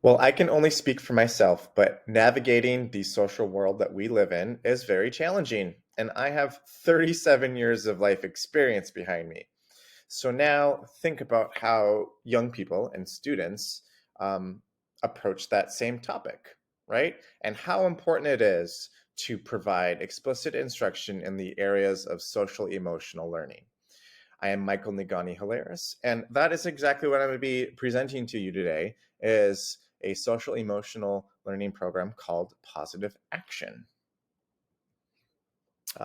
Well, I can only speak for myself, but navigating the social world that we live in is very challenging. And I have 37 years of life experience behind me. So now think about how young people and students um, approach that same topic, right? And how important it is to provide explicit instruction in the areas of social emotional learning. I am Michael-Niigaanii, and that is exactly what I'm going to be presenting to you today is a social emotional learning program called Positive Action.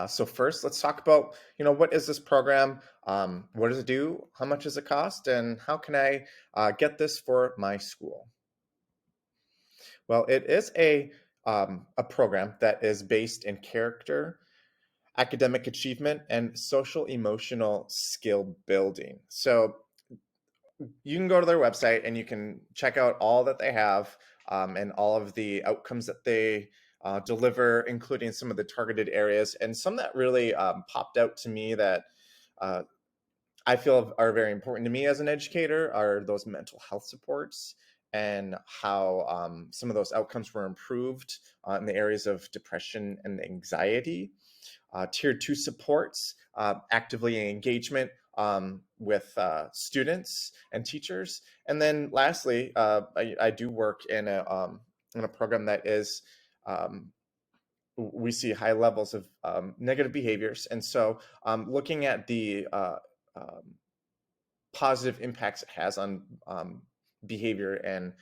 So first, let's talk about, what is this program? What does it do? How much does it cost? And how can I get this for my school? Well, it is a program that is based in character, academic achievement, and social emotional skill building. So you can go to their website and you can check out all that they have and all of the outcomes that they deliver, including some of the targeted areas. And some that really popped out to me that uh, I feel are very important to me as an educator are those mental health supports and how some of those outcomes were improved in the areas of depression and anxiety. Tier 2 supports, actively engagement with students and teachers. And then lastly, I do work in a program that is, we see high levels of negative behaviors. And so looking at the positive impacts it has on behavior and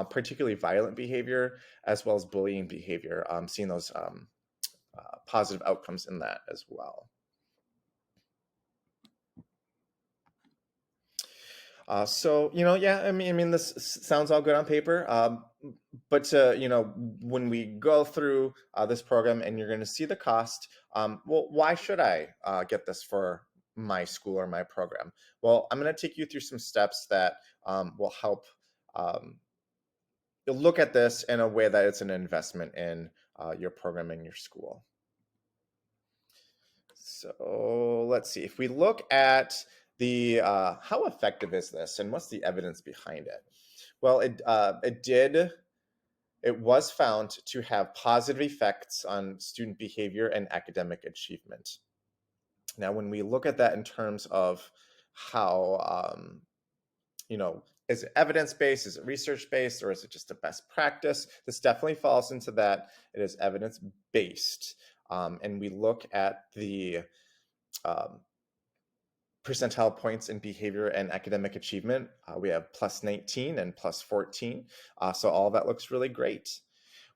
particularly violent behavior, as well as bullying behavior, seeing those positive outcomes in that as well. Yeah, I mean, this sounds all good on paper, but when we go through this program and you're going to see the cost, well, why should I get this for my school or my program? Well, I'm going to take you through some steps that will help look at this in a way that it's an investment in your program and your school. So let's see. If we look at the how effective is this, and what's the evidence behind it? Well, it was found to have positive effects on student behavior and academic achievement. Now, when we look at that in terms of how is it evidence-based, is it research-based, or is it just a best practice? This definitely falls into that. It is evidence-based, and we look at the um, percentile points in behavior and academic achievement. We have plus 19 and plus 14. So all that looks really great.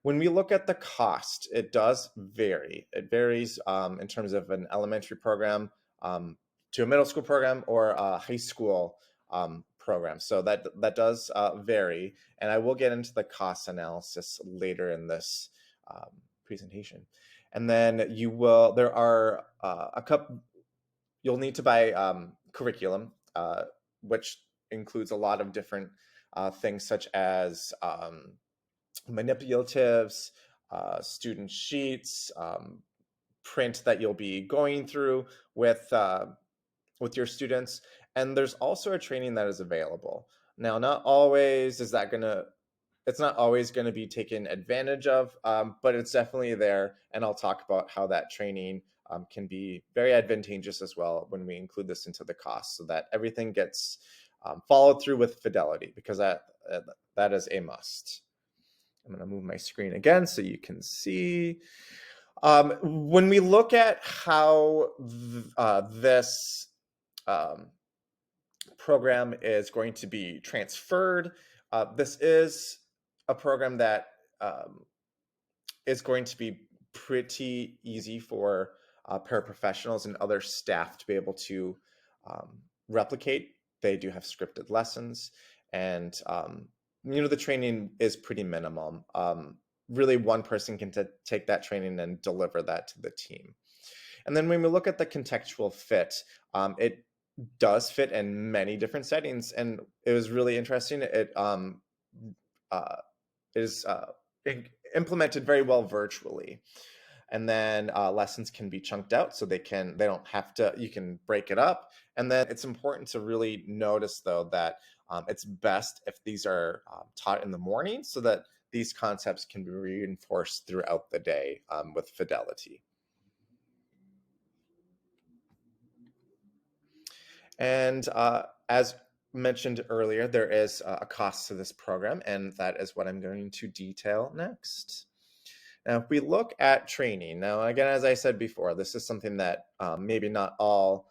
When we look at the cost, it does vary. It varies in terms of an elementary program to a middle school program or a high school program. So that does vary. And I will get into the cost analysis later in this presentation. And then there are a couple, you'll need to buy curriculum, which includes a lot of different things such as manipulatives, student sheets, print that you'll be going through with your students. And there's also a training that is available. Now, not always is that it's not always going to be taken advantage of, but it's definitely there. And I'll talk about how that training can be very advantageous as well when we include this into the cost, so that everything gets followed through with fidelity, because that is a must. I'm going to move my screen again so you can see. When we look at how this program is going to be transferred, this is a program that is going to be pretty easy for paraprofessionals and other staff to be able to replicate. They do have scripted lessons, and the training is pretty minimum. Really, one person can take that training and deliver that to the team. And then when we look at the contextual fit, it does fit in many different settings, and it was really interesting. It is implemented very well virtually, and then lessons can be chunked out, so they don't have to. You can break it up, and then it's important to really notice though that It's best if these are taught in the morning so that these concepts can be reinforced throughout the day with fidelity. And as mentioned earlier, there is a cost to this program, and that is what I'm going to detail next. Now, if we look at training, now again, as I said before, this is something that maybe not all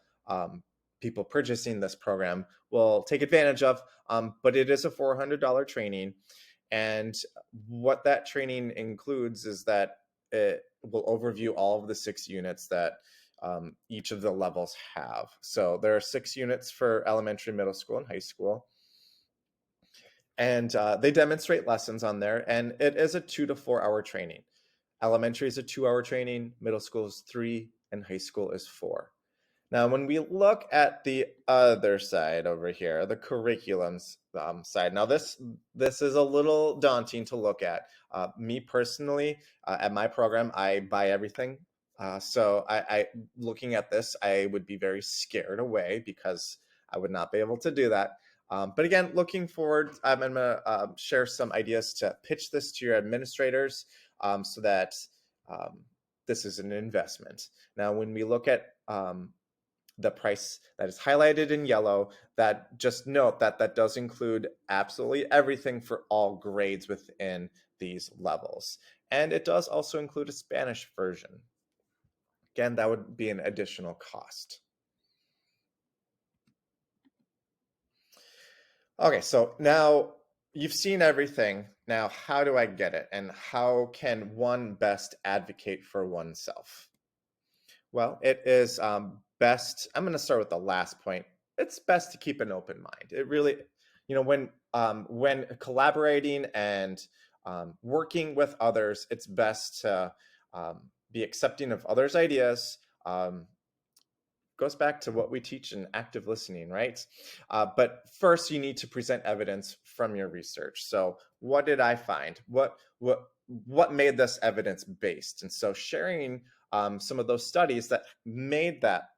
people purchasing this program will take advantage of, but it is a $400 training. And what that training includes is that it will overview all of the 6 units that each of the levels have. So there are 6 units for elementary, middle school, and high school. And they demonstrate lessons on there, and it is a 2 to 4 hour training. Elementary is a 2-hour training, middle school is 3, and high school is 4. Now, when we look at the other side over here, the curriculums side, now this is a little daunting to look at. Me personally, at my program, I buy everything. So I looking at this, I would be very scared away because I would not be able to do that. But again, looking forward, I'm going to share some ideas to pitch this to your administrators so that this is an investment. Now, when we look at the price that is highlighted in yellow, that just note that that does include absolutely everything for all grades within these levels. And it does also include a Spanish version. Again, that would be an additional cost. Okay, so now you've seen everything. Now, how do I get it? And how can one best advocate for oneself? Well, it is best. I'm going to start with the last point. It's best to keep an open mind. It really, when collaborating and working with others, it's best to be accepting of others' ideas. Goes back to what we teach in active listening, right? But first, you need to present evidence from your research. So, what did I find? What made this evidence based? And so, sharing some of those studies that made that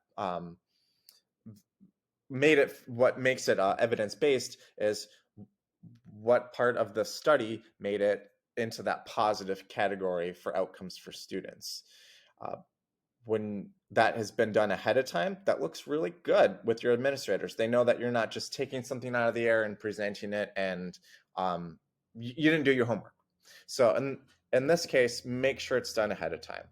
made it what makes it evidence based is what part of the study made it into that positive category for outcomes for students. When that has been done ahead of time, that looks really good with your administrators. They know that you're not just taking something out of the air and presenting it and you didn't do your homework. So in this case, make sure it's done ahead of time.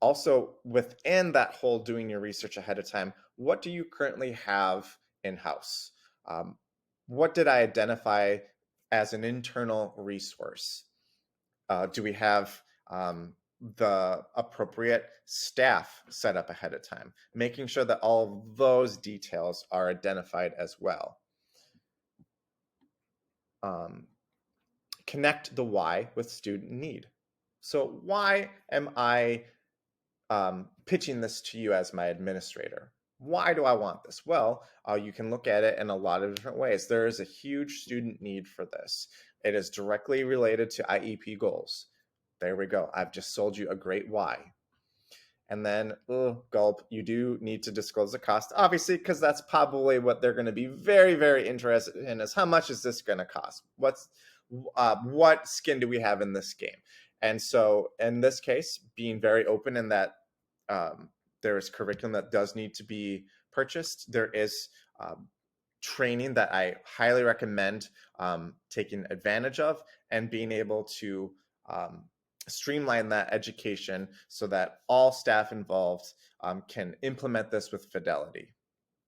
Also, within that whole doing your research ahead of time, what do you currently have in-house? What did I identify as an internal resource? Do we have the appropriate staff set up ahead of time? Making sure that all of those details are identified as well. Connect the why with student need. So why am I pitching this to you as my administrator? Why do I want this? Well, you can look at it in a lot of different ways. There is a huge student need for this. It is directly related to IEP goals. There we go. I've just sold you a great why. And then, gulp, you do need to disclose the cost, obviously, because that's probably what they're going to be very, very interested in is how much is this going to cost? What skin do we have in this game? And so in this case, being very open in that there is curriculum that does need to be purchased. There is training that I highly recommend taking advantage of and being able to streamline that education so that all staff involved can implement this with fidelity.